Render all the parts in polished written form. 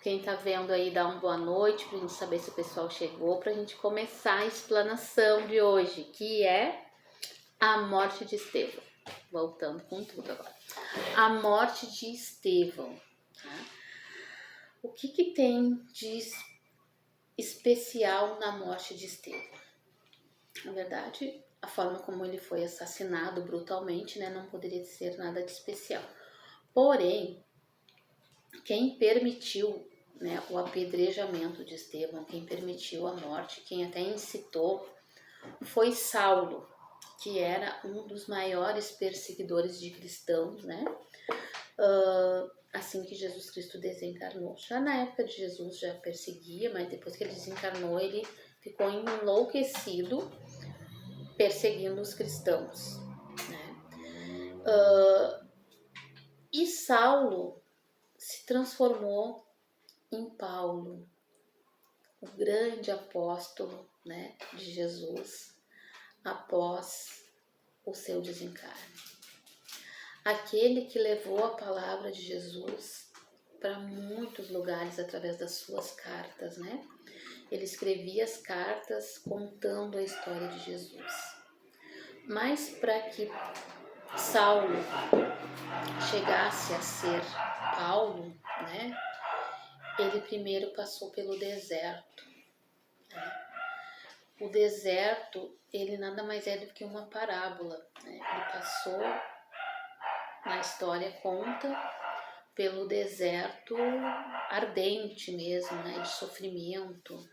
Quem tá vendo aí, dá uma boa noite pra gente saber se o pessoal chegou, pra gente começar a explanação de hoje, que é a morte de Estevão. Voltando com tudo agora. A morte de Estevão. Tá? O que tem de especial na morte de Estevão? Na verdade, a forma como ele foi assassinado brutalmente, né, não poderia ser nada de especial. Porém, quem permitiu, né, o apedrejamento de Estevão, quem permitiu a morte, quem até incitou, foi Saulo, que era um dos maiores perseguidores de cristãos, né? Assim que Jesus Cristo desencarnou. Já na época de Jesus já perseguia, mas depois que ele desencarnou, ele ficou enlouquecido perseguindo os cristãos, né? E Saulo se transformou em Paulo, o grande apóstolo, né, de Jesus, após o seu desencarne. Aquele que levou a palavra de Jesus para muitos lugares através das suas cartas, né? Ele escrevia as cartas contando a história de Jesus. Mas para que Saulo chegasse a ser Paulo, né? Ele primeiro passou pelo deserto. Né? O deserto, ele nada mais é do que uma parábola. Né? Ele passou, na história conta, pelo deserto ardente mesmo, né? De sofrimento,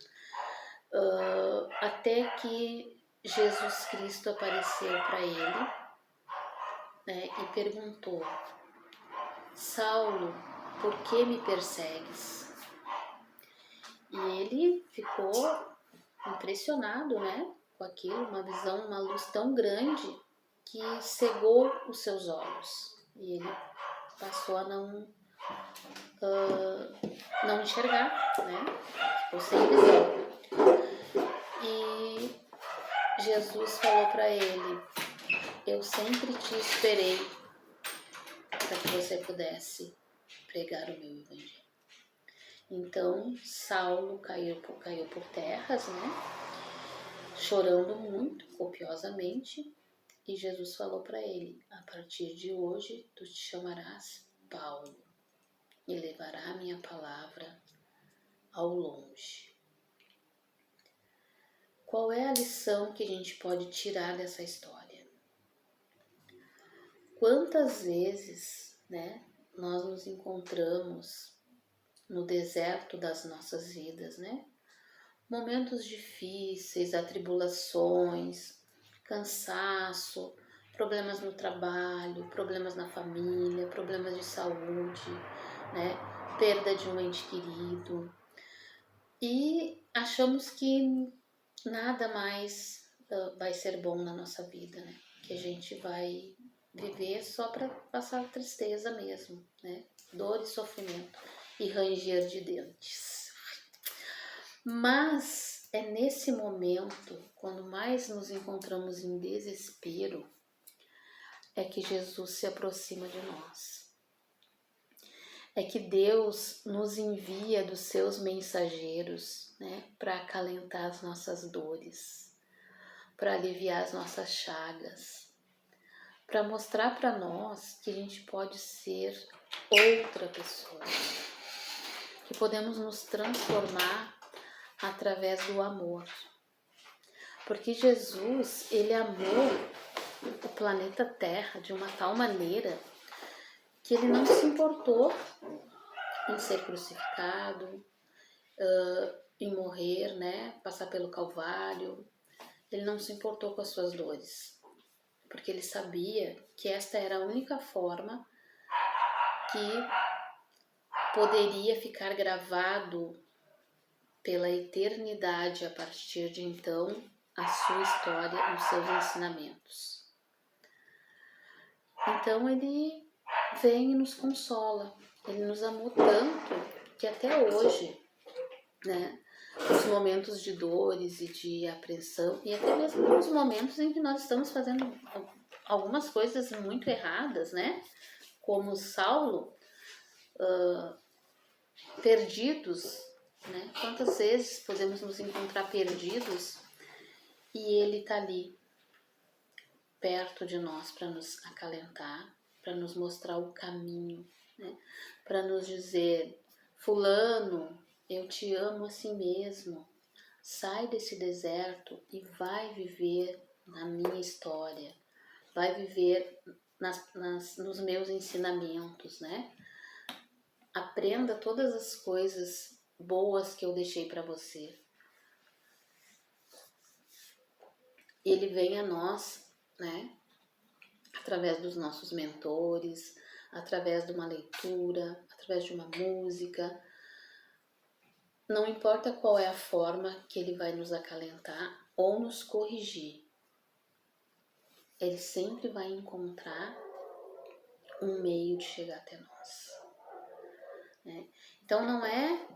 até que Jesus Cristo apareceu para ele, né? E perguntou: Saulo, por que me persegues? E ele ficou impressionado, né, com aquilo, uma visão, uma luz tão grande que cegou os seus olhos. E ele passou a não enxergar, né, ficou sem visão. E Jesus falou para ele: eu sempre te esperei para que você pudesse pregar o meu evangelho. Então Saulo caiu por terras, né, chorando muito, copiosamente, e Jesus falou para ele: a partir de hoje tu te chamarás Paulo e levará a minha palavra ao longe. Qual é a lição que a gente pode tirar dessa história? Quantas vezes, né, nós nos encontramos no deserto das nossas vidas, né? Momentos difíceis, atribulações, cansaço, problemas no trabalho, problemas na família, problemas de saúde, né? Perda de um ente querido. E achamos que nada mais vai ser bom na nossa vida, né? Que a gente vai viver só para passar tristeza mesmo, né? Dor e sofrimento e ranger de dentes. Mas é nesse momento, quando mais nos encontramos em desespero, é que Jesus se aproxima de nós. É que Deus nos envia dos seus mensageiros, né, para acalentar as nossas dores, para aliviar as nossas chagas, para mostrar para nós que a gente pode ser outra pessoa, que podemos nos transformar através do amor. Porque Jesus, ele amou o planeta Terra de uma tal maneira que ele não se importou em ser crucificado, em morrer, né, passar pelo Calvário. Ele não se importou com as suas dores, porque ele sabia que esta era a única forma que poderia ficar gravado pela eternidade a partir de então a sua história, os seus ensinamentos. Então ele vem e nos consola. Ele nos amou tanto que até hoje, né, nos momentos de dores e de apreensão, e até mesmo nos momentos em que nós estamos fazendo algumas coisas muito erradas, né, como Saulo perdidos, né? Quantas vezes podemos nos encontrar perdidos e Ele está ali, perto de nós, para nos acalentar, para nos mostrar o caminho, né? Para nos dizer: fulano, eu te amo assim mesmo, sai desse deserto e vai viver na minha história, vai viver nos meus ensinamentos, né? Aprenda todas as coisas boas que eu deixei para você. Ele vem a nós, né? Através dos nossos mentores, através de uma leitura, através de uma música. Não importa qual é a forma que ele vai nos acalentar ou nos corrigir, ele sempre vai encontrar um meio de chegar até nós, né? Então não é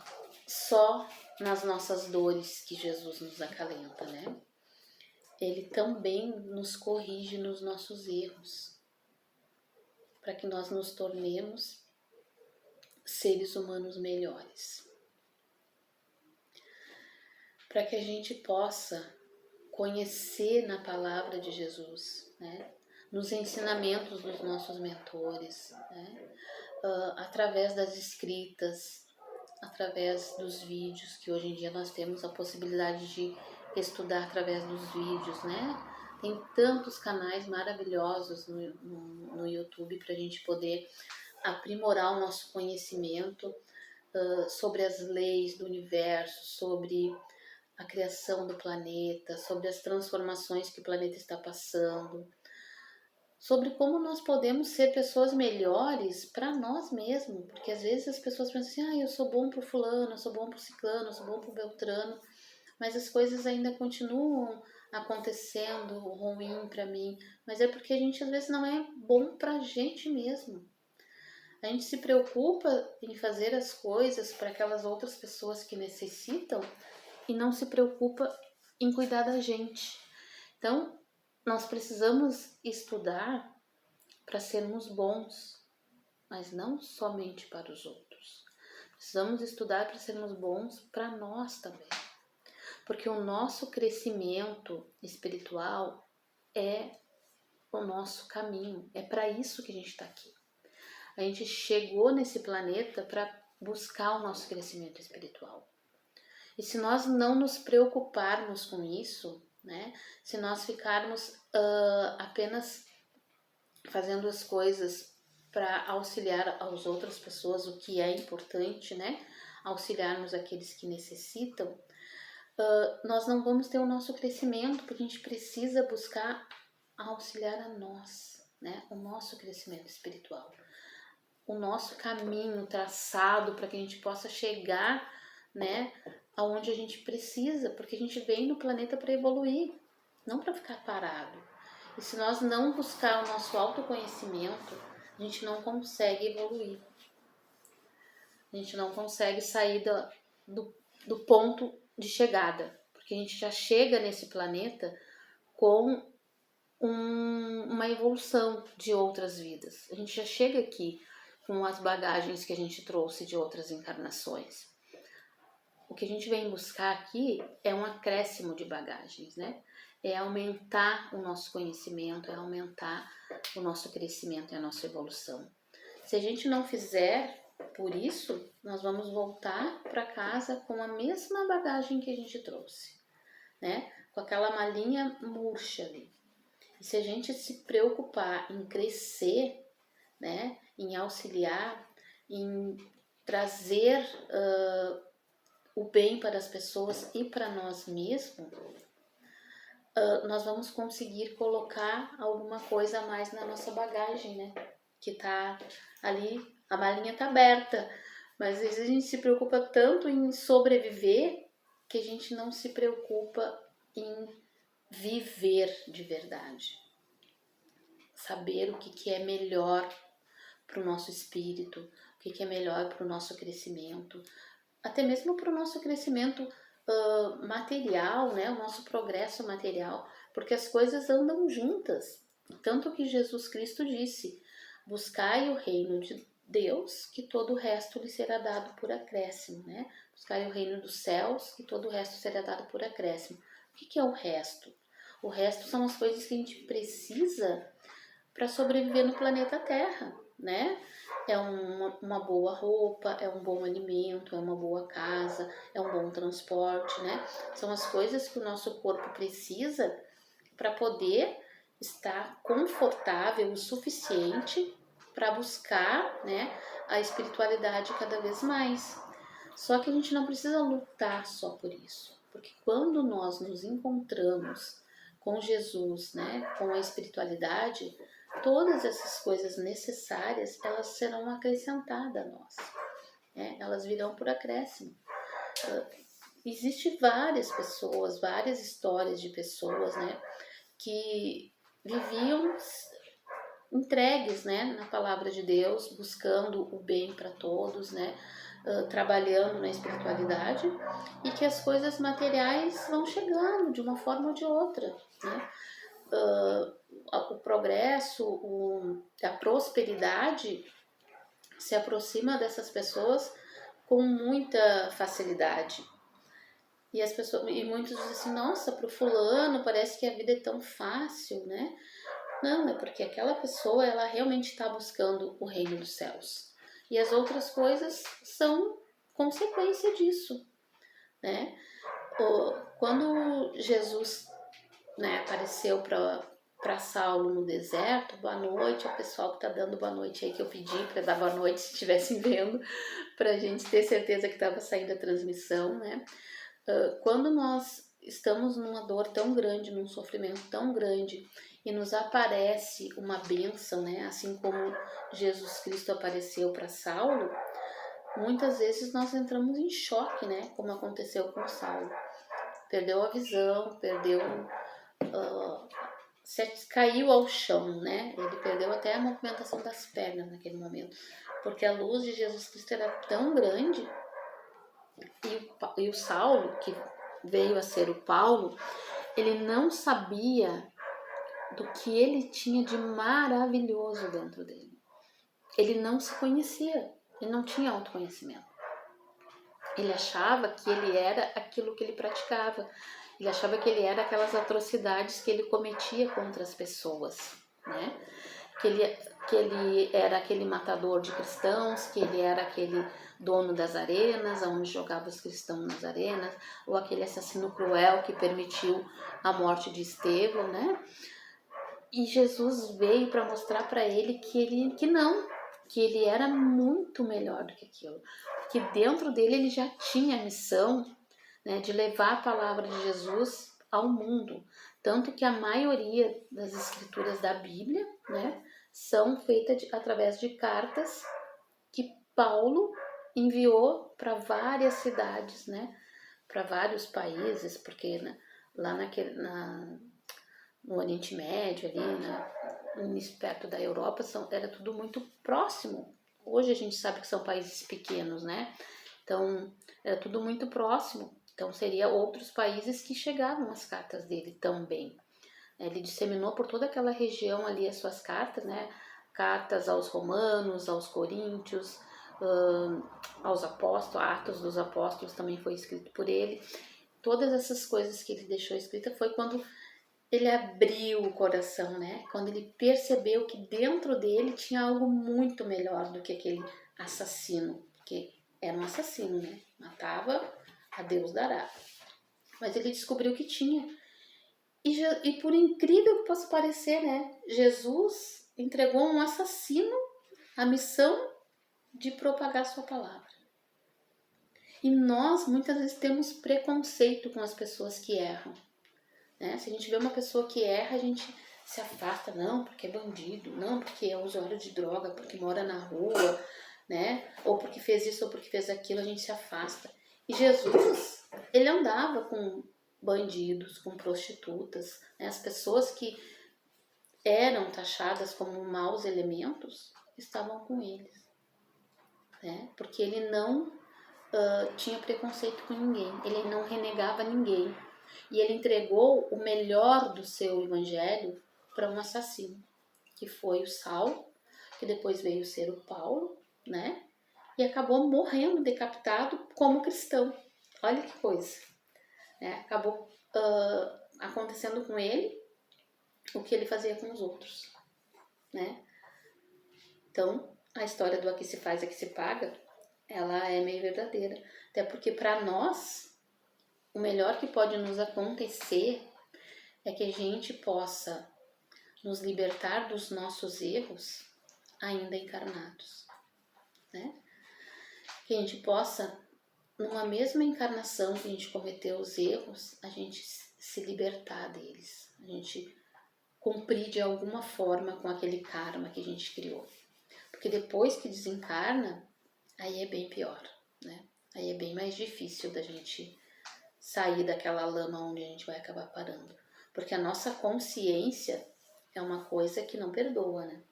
só nas nossas dores que Jesus nos acalenta, né? Ele também nos corrige nos nossos erros, para que nós nos tornemos seres humanos melhores. Para que a gente possa conhecer na palavra de Jesus, né? Nos ensinamentos dos nossos mentores, né? Através das escritas, através dos vídeos, que hoje em dia nós temos a possibilidade de estudar através dos vídeos, né? Tem tantos canais maravilhosos no YouTube para a gente poder aprimorar o nosso conhecimento sobre as leis do universo, sobre a criação do planeta, sobre as transformações que o planeta está passando, sobre como nós podemos ser pessoas melhores para nós mesmos, porque às vezes as pessoas pensam assim: eu sou bom pro fulano, eu sou bom pro ciclano, eu sou bom pro beltrano, mas as coisas ainda continuam acontecendo ruim para mim, mas é porque a gente às vezes não é bom pra gente mesmo. A gente se preocupa em fazer as coisas para aquelas outras pessoas que necessitam e não se preocupa em cuidar da gente. Então, nós precisamos estudar para sermos bons, mas não somente para os outros. Precisamos estudar para sermos bons para nós também. Porque o nosso crescimento espiritual é o nosso caminho. É para isso que a gente está aqui. A gente chegou nesse planeta para buscar o nosso crescimento espiritual. E se nós não nos preocuparmos com isso, né? Se nós ficarmos apenas fazendo as coisas para auxiliar as outras pessoas, o que é importante, né? Auxiliarmos aqueles que necessitam, nós não vamos ter o nosso crescimento, porque a gente precisa buscar auxiliar a nós, né? O nosso crescimento espiritual, o nosso caminho traçado para que a gente possa chegar, né, aonde a gente precisa, porque a gente vem no planeta para evoluir, não para ficar parado. E se nós não buscar o nosso autoconhecimento, a gente não consegue evoluir. A gente não consegue sair do ponto de chegada, porque a gente já chega nesse planeta com uma evolução de outras vidas. A gente já chega aqui com as bagagens que a gente trouxe de outras encarnações. O que a gente vem buscar aqui é um acréscimo de bagagens, né? É aumentar o nosso conhecimento, é aumentar o nosso crescimento e a nossa evolução. Se a gente não fizer por isso, nós vamos voltar para casa com a mesma bagagem que a gente trouxe, né? Com aquela malinha murcha ali. E se a gente se preocupar em crescer, né? Em auxiliar, em trazer o bem para as pessoas e para nós mesmos, nós vamos conseguir colocar alguma coisa a mais na nossa bagagem, né? Que tá ali, a malinha tá aberta, mas às vezes a gente se preocupa tanto em sobreviver que a gente não se preocupa em viver de verdade. Saber o que é melhor para o nosso espírito, o que é melhor para o nosso crescimento, até mesmo para o nosso crescimento material, né? O nosso progresso material, porque as coisas andam juntas. Tanto que Jesus Cristo disse: buscai o reino Deus, que todo o resto lhe será dado por acréscimo, né? Buscai o reino dos céus, que todo o resto será dado por acréscimo. O que é o resto? O resto são as coisas que a gente precisa para sobreviver no planeta Terra, né? É uma boa roupa, é um bom alimento, é uma boa casa, é um bom transporte, né? São as coisas que o nosso corpo precisa para poder estar confortável o suficiente para buscar, né, a espiritualidade cada vez mais. Só que a gente não precisa lutar só por isso, porque quando nós nos encontramos com Jesus, né, com a espiritualidade, todas essas coisas necessárias, elas serão acrescentadas a nós, né? Elas virão por acréscimo. Existem várias pessoas, várias histórias de pessoas, né, que viviam entregues, né, na palavra de Deus, buscando o bem para todos, né, trabalhando na espiritualidade, e que as coisas materiais vão chegando de uma forma ou de outra, né? O progresso, a prosperidade se aproxima dessas pessoas com muita facilidade. E as pessoas, e muitos dizem assim, nossa, para o fulano parece que a vida é tão fácil, né? Não, é porque aquela pessoa, ela realmente está buscando o reino dos céus. E as outras coisas são consequência disso, né? Quando Jesus, né, apareceu para Saulo no deserto, boa noite ao pessoal que está dando boa noite aí, que eu pedi para dar boa noite se estivessem vendo, para a gente ter certeza que estava saindo a transmissão, né? Quando nós estamos numa dor tão grande, num sofrimento tão grande, e nos aparece uma bênção, né? Assim como Jesus Cristo apareceu para Saulo, muitas vezes nós entramos em choque, né? Como aconteceu com Saulo. Perdeu a visão, caiu ao chão, né? Ele perdeu até a movimentação das pernas naquele momento, porque a luz de Jesus Cristo era tão grande, e o Saulo, que veio a ser o Paulo, ele não sabia do que ele tinha de maravilhoso dentro dele. Ele não se conhecia, ele não tinha autoconhecimento. Ele achava que ele era aquilo que ele praticava. Ele achava que ele era aquelas atrocidades que ele cometia contra as pessoas, né? Que ele era aquele matador de cristãos, que ele era aquele dono das arenas, onde jogava os cristãos nas arenas, ou aquele assassino cruel que permitiu a morte de Estevão, né? E Jesus veio para mostrar para ele que ele era muito melhor do que aquilo, que dentro dele ele já tinha a missão, né, de levar a palavra de Jesus ao mundo, tanto que a maioria das escrituras da Bíblia, né, são feitas através de cartas que Paulo enviou para várias cidades, né, para vários países, porque, né, lá no Oriente Médio, ali perto da Europa, era tudo muito próximo. Hoje a gente sabe que são países pequenos, né? Então, era tudo muito próximo. Então, seria outros países que chegavam as cartas dele também. Ele disseminou por toda aquela região ali as suas cartas, né? Cartas aos romanos, aos coríntios, aos apóstolos, Atos dos Apóstolos também foi escrito por ele. Todas essas coisas que ele deixou escrita foi quando ele abriu o coração, né? Quando ele percebeu que dentro dele tinha algo muito melhor do que aquele assassino, porque era um assassino, né? Matava, a Deus dará. Mas ele descobriu que tinha. E por incrível que possa parecer, né? Jesus entregou a um assassino a missão de propagar sua palavra. E nós muitas vezes temos preconceito com as pessoas que erram. Né? Se a gente vê uma pessoa que erra, a gente se afasta, não, porque é bandido, não, porque é usuário de droga, porque mora na rua, né? Ou porque fez isso, ou porque fez aquilo, a gente se afasta. E Jesus, ele andava com bandidos, com prostitutas, né? As pessoas que eram taxadas como maus elementos estavam com eles, né? Porque ele não tinha preconceito com ninguém, ele não renegava ninguém. E ele entregou o melhor do seu evangelho para um assassino, que foi o Saulo, que depois veio ser o Paulo, né? E acabou morrendo decapitado como cristão. Olha que coisa, né? Acabou acontecendo com ele o que ele fazia com os outros, né? Então, a história do aqui se faz, aqui se paga, ela é meio verdadeira. Até porque para nós, o melhor que pode nos acontecer é que a gente possa nos libertar dos nossos erros ainda encarnados, né? Que a gente possa, numa mesma encarnação que a gente cometeu os erros, a gente se libertar deles, a gente cumprir de alguma forma com aquele karma que a gente criou. Porque depois que desencarna, aí é bem pior, né? Aí é bem mais difícil da gente sair daquela lama onde a gente vai acabar parando. Porque a nossa consciência é uma coisa que não perdoa, né?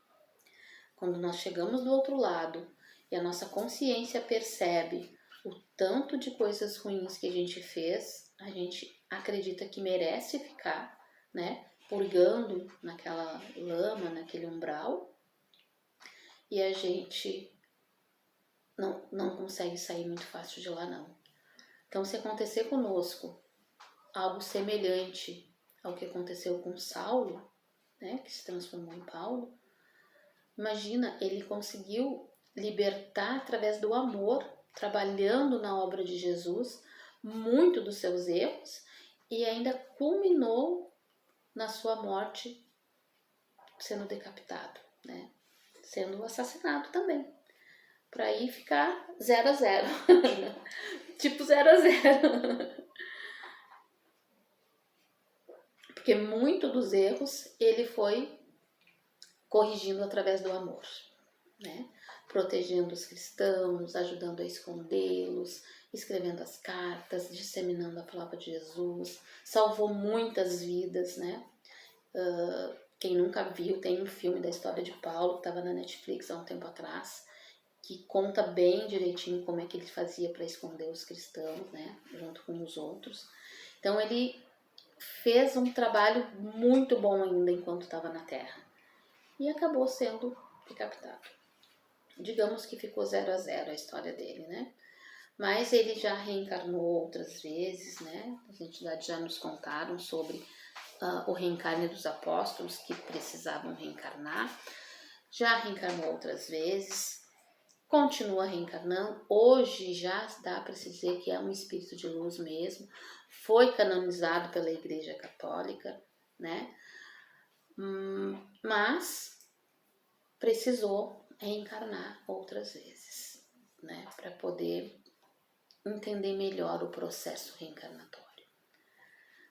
Quando nós chegamos do outro lado e a nossa consciência percebe o tanto de coisas ruins que a gente fez, a gente acredita que merece ficar, né, purgando naquela lama, naquele umbral, e a gente não consegue sair muito fácil de lá, não. Então, se acontecer conosco algo semelhante ao que aconteceu com Saulo, né, que se transformou em Paulo, imagina, ele conseguiu libertar através do amor, trabalhando na obra de Jesus, muito dos seus erros, e ainda culminou na sua morte sendo decapitado, né? Sendo assassinado também, para aí ficar 0 a 0. Tipo 0 a 0. Porque muito dos erros ele foi corrigindo através do amor, né? Protegendo os cristãos, ajudando a escondê-los, escrevendo as cartas, disseminando a palavra de Jesus, salvou muitas vidas, né? Quem nunca viu, tem um filme da história de Paulo, que estava na Netflix há um tempo atrás, que conta bem direitinho como é que ele fazia para esconder os cristãos, né? Junto com os outros. Então ele fez um trabalho muito bom ainda enquanto estava na Terra e acabou sendo decapitado. Digamos que ficou 0 a 0 a história dele, né? Mas ele já reencarnou outras vezes, né? As entidades já nos contaram sobre o reencarne dos apóstolos que precisavam reencarnar. Já reencarnou outras vezes, continua reencarnando. Hoje já dá para se dizer que é um espírito de luz mesmo. Foi canonizado pela Igreja Católica, né? Mas precisou reencarnar outras vezes, né? Para poder entender melhor o processo reencarnatório,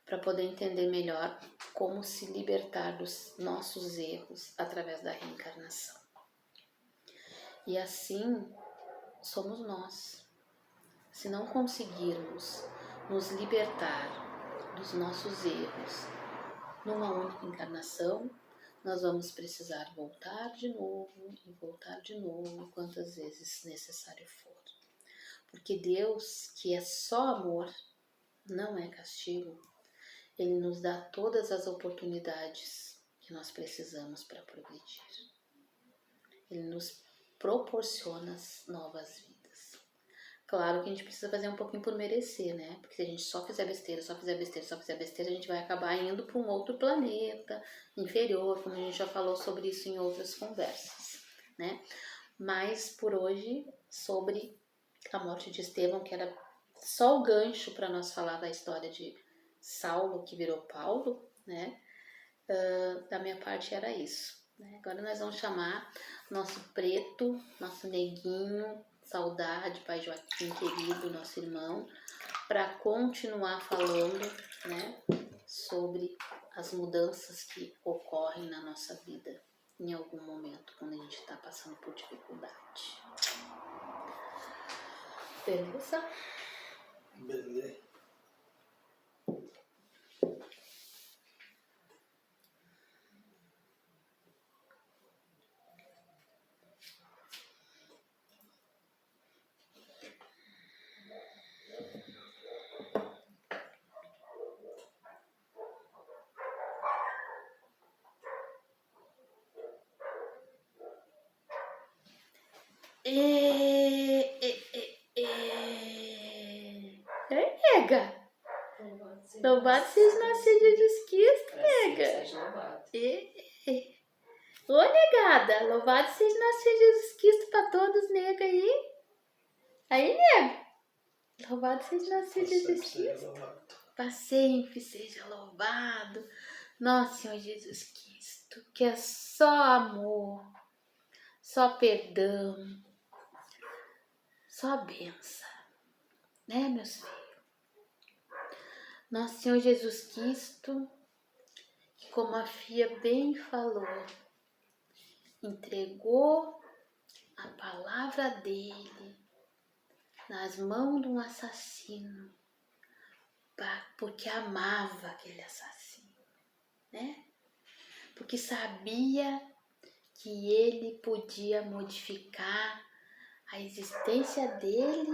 para poder entender melhor como se libertar dos nossos erros através da reencarnação. E assim somos nós. Se não conseguirmos nos libertar dos nossos erros numa única encarnação, nós vamos precisar voltar de novo e voltar de novo quantas vezes necessário for. Porque Deus, que é só amor, não é castigo, Ele nos dá todas as oportunidades que nós precisamos para progredir. Ele nos proporciona novas vidas. Claro que a gente precisa fazer um pouquinho por merecer, né? Porque se a gente só fizer besteira, a gente vai acabar indo para um outro planeta inferior, como a gente já falou sobre isso em outras conversas, né? Mas por hoje, sobre a morte de Estevão, que era só o gancho para nós falar da história de Saulo, que virou Paulo, né? Da minha parte era isso. Né? Agora nós vamos chamar nosso preto, nosso neguinho, saudade, pai Joaquim querido, nosso irmão, para continuar falando, né, sobre as mudanças que ocorrem na nossa vida em algum momento, quando a gente está passando por dificuldade. Beleza? Beleza. E Nega. Louvado seja nosso Senhor Jesus Cristo, nega. Seja louvado. Ô, negada, louvado seja nosso Senhor Jesus Cristo para todos, nega aí. Aí, nega. Louvado seja nosso Senhor Jesus Cristo. Para sempre seja louvado nosso Senhor Jesus Cristo, que é só amor, só perdão, só bênção, né, meus filhos? Nosso Senhor Jesus Cristo, que como a Fia bem falou, entregou a palavra dele nas mãos de um assassino, porque amava aquele assassino, né? Porque sabia que ele podia modificar a existência dele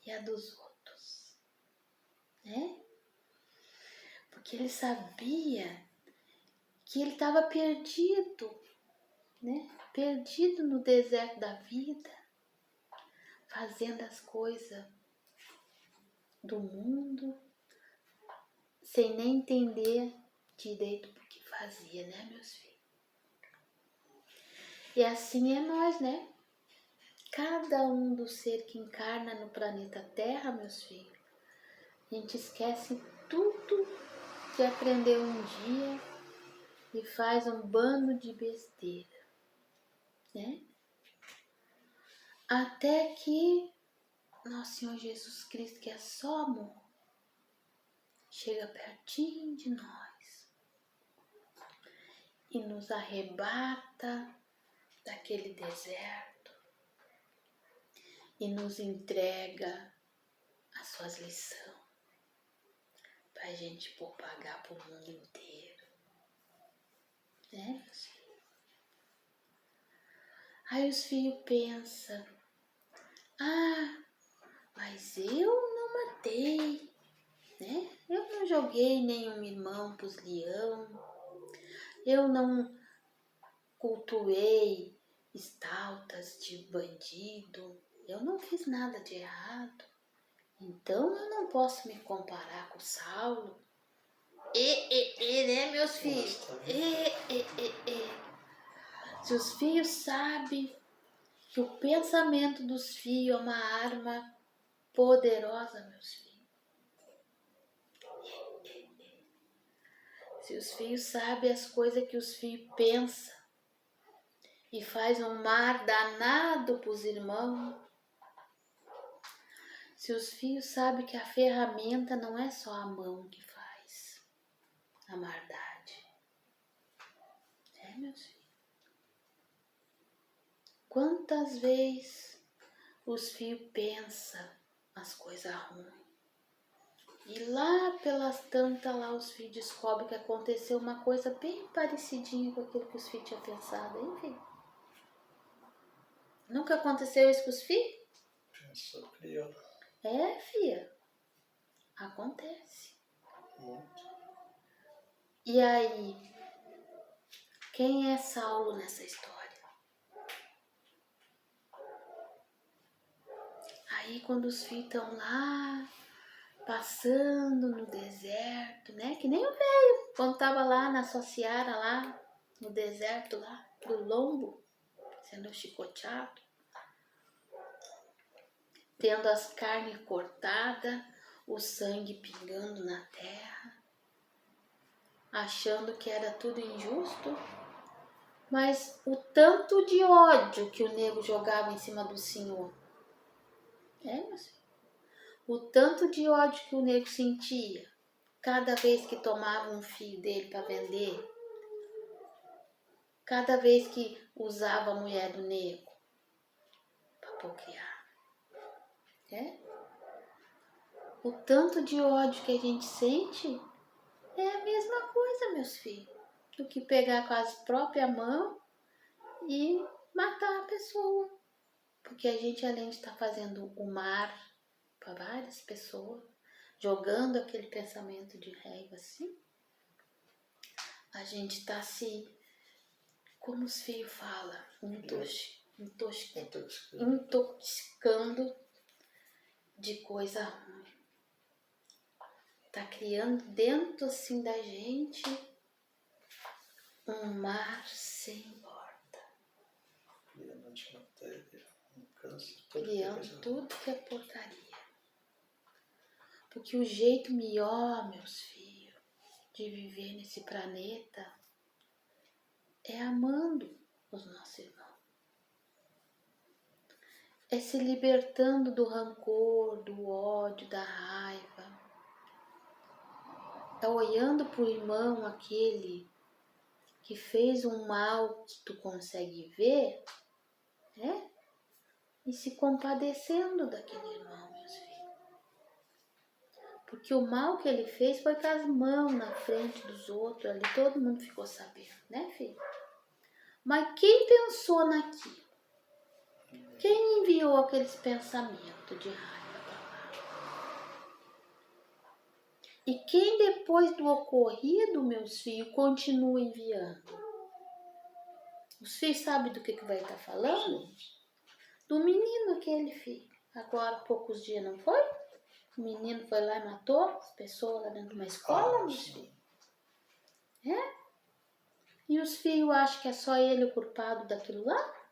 e a dos outros, né? Porque ele sabia que ele estava perdido, né? Perdido no deserto da vida, fazendo as coisas do mundo, sem nem entender direito o que fazia, né, meus filhos? E assim é nós, né? Cada um do ser que encarna no planeta Terra, meus filhos, a gente esquece tudo que aprendeu um dia e faz um bando de besteira, né? Até que nosso Senhor Jesus Cristo, que é só amor, chega pertinho de nós e nos arrebata daquele deserto e nos entrega as suas lições para a gente propagar para o mundo inteiro, né, meus filhos? Aí os filhos pensam, mas eu não matei, né? Eu não joguei nenhum irmão pros leão, eu não cultuei estaltas de bandido, eu não fiz nada de errado, então eu não posso me comparar com Saulo. Né, meus filhos? Se os filhos sabem que o pensamento dos filhos é uma arma poderosa, meus filhos. Se os filhos sabem as coisas que os filhos pensam e faz um mar danado para os irmãos, se os filhos sabem que a ferramenta não é só a mão que faz a maldade, é, meus filhos? Quantas vezes os filhos pensam as coisas ruins e lá pelas tantas lá os filhos descobrem que aconteceu uma coisa bem parecidinha com aquilo que os filhos tinham pensado, hein, filho? Nunca aconteceu isso com os filhos? Pensou, criou. É, filha. Acontece. Muito. E aí, quem é Saulo nessa história? Aí quando os filhos estão lá, passando no deserto, né? Que nem o velho, quando tava lá na sua seara, lá no deserto, lá do lombo, sendo chicoteado, tendo as carnes cortadas, o sangue pingando na terra, achando que era tudo injusto, mas o tanto de ódio que o nego jogava em cima do Senhor, mas o tanto de ódio que o nego sentia cada vez que tomava um filho dele para vender, cada vez que usava a mulher do nego para procriar, o tanto de ódio que a gente sente é a mesma coisa, meus filhos, do que pegar com as próprias mãos e matar a pessoa. Porque a gente, além de estar fazendo o mar para várias pessoas, jogando aquele pensamento de raiva assim, a gente está se, como os filhos falam, intoxicando de coisa ruim. tá criando dentro assim da gente um mar sem borda. Criando antimatéria, um câncer, tudo que é Criando coisa ruim. tudo que é porcaria. Porque o jeito melhor, meus filhos, de viver nesse planeta é amando os nossos irmãos. É se libertando do rancor, do ódio, da raiva. É olhando pro irmão aquele que fez um mal que tu consegue ver, né? E se compadecendo daquele irmão, meus filhos. Porque o mal que ele fez foi com as mãos na frente dos outros, ali todo mundo ficou sabendo, né, filho? Mas quem pensou naquilo? Quem enviou aqueles pensamentos de raiva para lá? E quem depois do ocorrido, meus filhos, continua enviando? Os filhos sabem do que vai estar falando? Do menino aquele, filho. Agora, há poucos dias, não foi? O menino foi lá e matou as pessoas lá dentro de uma escola, meus filhos. É? E os filhos acham que é só ele o culpado daquilo lá?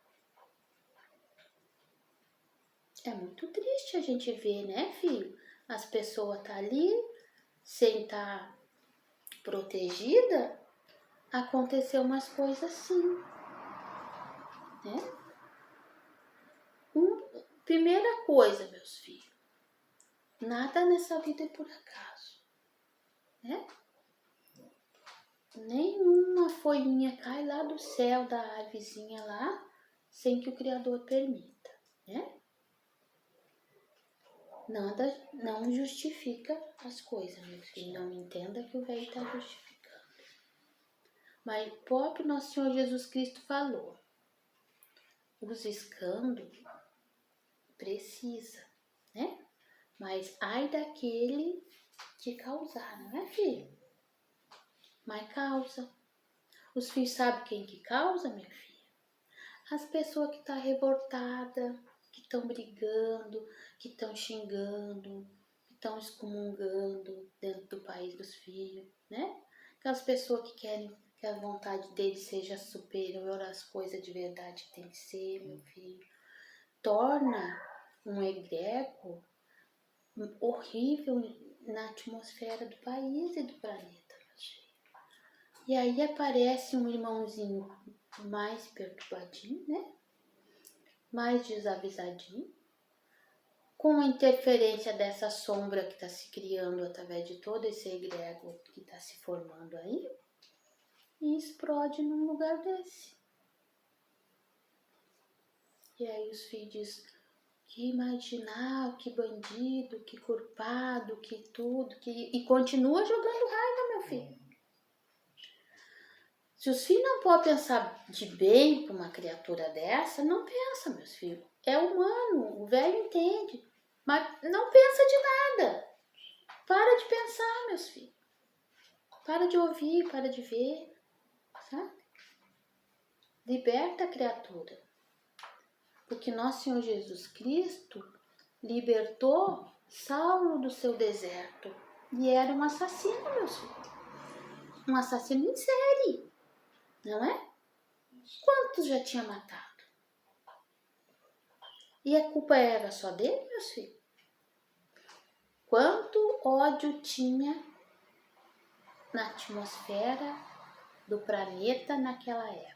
É muito triste a gente ver, né, filho? As pessoas tá ali, sem estar protegida, aconteceu umas coisas assim, né? Primeira coisa, meus filhos, nada nessa vida é por acaso, né? Nenhuma folhinha cai lá do céu da árvorezinha lá, sem que o Criador permita, né? Nada não justifica as coisas, meu filho. Não entenda que o velho está justificando. Mas o próprio Nosso Senhor Jesus Cristo falou. Os escândalos precisa, né? Mas ai daquele que causar, não é, filho? Mas causa. Os filhos sabem quem que causa, minha filha? As pessoas que estão revoltadas, que estão brigando, que estão xingando, que estão excomungando dentro do país dos filhos, né? Aquelas pessoas que querem que a vontade deles seja superior às coisas de verdade que tem que ser, meu filho. Torna um egrégor horrível na atmosfera do país e do planeta, meus filhos. E aí aparece um irmãozinho mais perturbadinho, né? Mais desavisadinho, com a interferência dessa sombra que está se criando através de todo esse egrégor que está se formando aí, e explode num lugar desse. E aí os filhos dizem, que marginal, que bandido, que culpado, que tudo, e continua jogando raiva, meu filho. Se os filhos não podem pensar de bem para uma criatura dessa, não pensa, meus filhos. É humano, o velho entende, mas não pensa de nada. Para de pensar, meus filhos. Para de ouvir, para de ver, sabe? Liberta a criatura. Porque nosso Senhor Jesus Cristo libertou Saulo do seu deserto. E era um assassino, meus filhos. Um assassino em série, não é? Quantos já tinha matado? E a culpa era só dele, meus filhos? Quanto ódio tinha na atmosfera do planeta naquela época?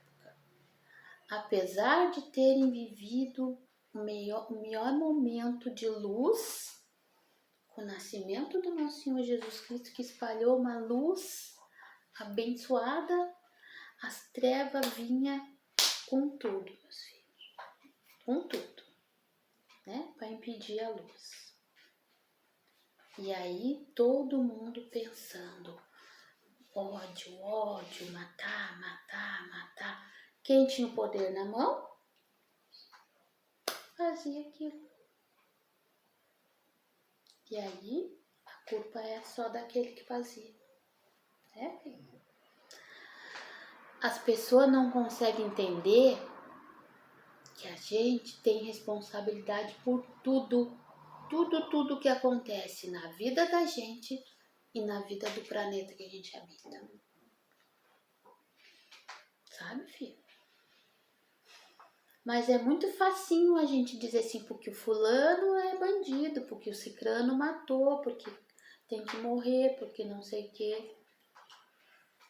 Apesar de terem vivido o melhor momento de luz, com o nascimento do nosso Senhor Jesus Cristo, que espalhou uma luz abençoada, as trevas vinham com tudo, meus filhos, com tudo, né, para impedir a luz. E aí todo mundo pensando, ódio, ódio, matar, matar, matar. Quem tinha o poder na mão, fazia aquilo. E aí a culpa é só daquele que fazia, né, filho? As pessoas não conseguem entender que a gente tem responsabilidade por tudo que acontece na vida da gente e na vida do planeta que a gente habita. Sabe, filho? Mas é muito facinho a gente dizer assim, porque o fulano é bandido, porque o cicrano matou, porque tem que morrer, porque não sei o quê.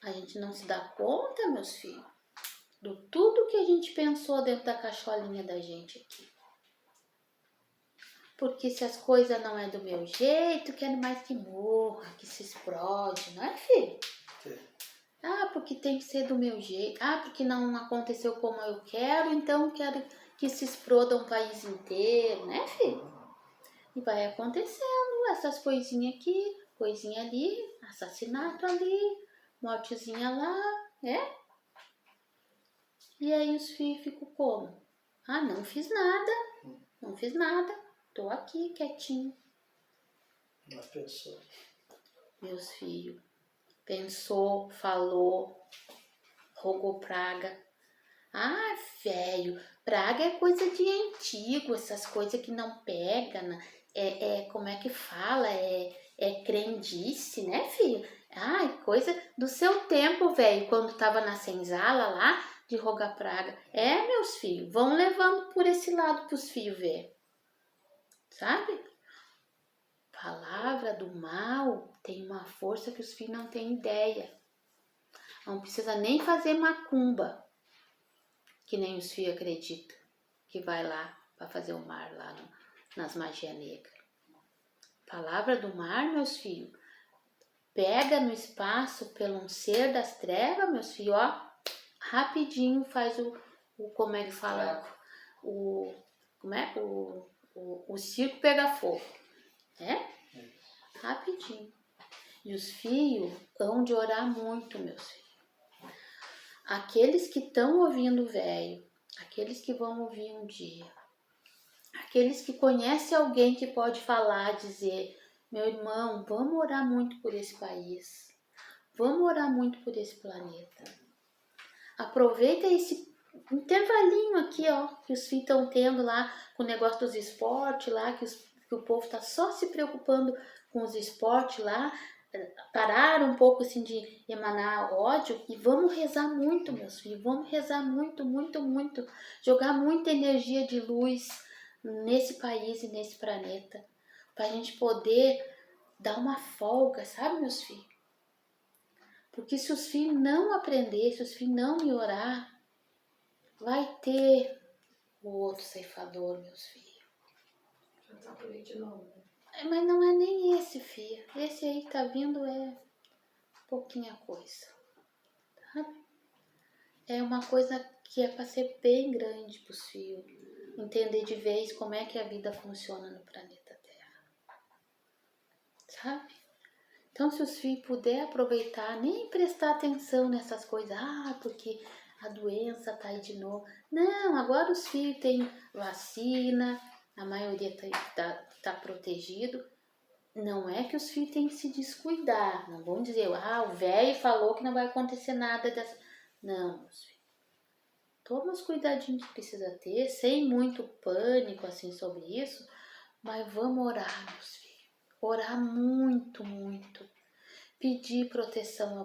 A gente não se dá conta, meus filhos, do tudo que a gente pensou dentro da cacholinha da gente aqui. Porque se as coisas não é do meu jeito, quero mais que morra, que se explode, não é, filho? Sim. Ah, porque tem que ser do meu jeito. Ah, porque não aconteceu como eu quero, então quero que se exploda um país inteiro, né, filho? E vai acontecendo essas coisinhas aqui, coisinha ali, assassinato ali, mortezinha lá, né? E aí os filhos ficam como? Ah, não fiz nada, tô aqui quietinho. Mas pensou. Meus filhos, pensou, falou, rogou praga. Ah, velho, praga é coisa de antigo, essas coisas que não pega, né? Como é que fala? É crendice, né, filho? Ah, coisa do seu tempo, velho, quando tava na senzala lá, de rogar praga. Meus filhos, vão levando por esse lado pros filhos ver, sabe? Palavra do mal tem uma força que os filhos não têm ideia. Não precisa nem fazer macumba, que nem os filhos acreditam, que vai lá para fazer o mar lá nas magias negras. Palavra do mar, meus filhos, pega no espaço pelo um ser das trevas, meus filhos, ó, rapidinho faz o como é que fala? O circo pega fogo, né? Rapidinho. E os filhos hão de orar muito, meus filhos. Aqueles que estão ouvindo o velho, aqueles que vão ouvir um dia, aqueles que conhecem alguém que pode falar, dizer, meu irmão, vamos orar muito por esse país, vamos orar muito por esse planeta. Aproveita esse intervalinho aqui, ó, que os filhos estão tendo lá com o negócio dos esportes lá, que o povo está só se preocupando com os esportes lá, pararam um pouco assim de emanar ódio e vamos rezar muito, meus filhos, vamos rezar muito, muito, muito, jogar muita energia de luz nesse país e nesse planeta, para a gente poder dar uma folga, sabe, meus filhos? Porque se os filhos não aprender, se os filhos não melhorar, vai ter o outro ceifador, meus filhos. Já tá por aí de novo, né? Mas não é nem esse, filho. Esse aí que tá vindo é pouquinha coisa, sabe? É uma coisa que é para ser bem grande pros filhos. Entender de vez como é que a vida funciona no planeta Terra. Sabe? Então, se os filhos puderem aproveitar, nem prestar atenção nessas coisas, porque a doença tá aí de novo. Não, agora os filhos têm vacina, a maioria tá protegido. Não é que os filhos têm que se descuidar. Não vão dizer, o velho falou que não vai acontecer nada dessa. Não, meus filhos. Toma os cuidadinhos que precisa ter, sem muito pânico assim sobre isso, mas vamos orar, meus filhos. Orar muito, muito. Pedir proteção